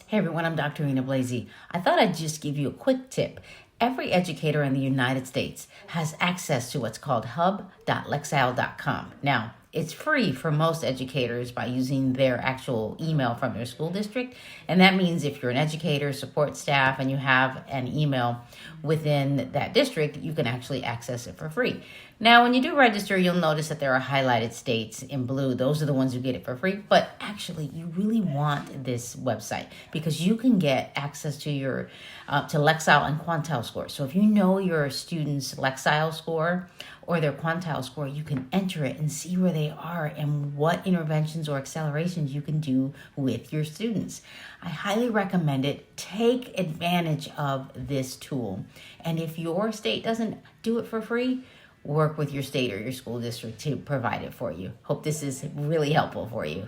Hey everyone, I'm Dr. Rena Blasey. I thought I'd just give you a quick tip. Every educator in the United States has access to what's called hub.lexile.com. Now, it's free for most educators by using their actual email from their school district. And that means if you're an educator, support staff, and you have an email within that district, you can actually access it for free. Now, when you do register, you'll notice that there are highlighted states in blue. Those are the ones who get it for free. But actually, you really want this website because you can get access to your to Lexile and Quantile scores. So if you know your student's Lexile score or their Quantile score, you can enter it and see where they are and what interventions or accelerations you can do with your students. I highly recommend it. Take advantage of this tool. And if your state doesn't do it for free, work with your state or your school district to provide it for you. Hope this is really helpful for you.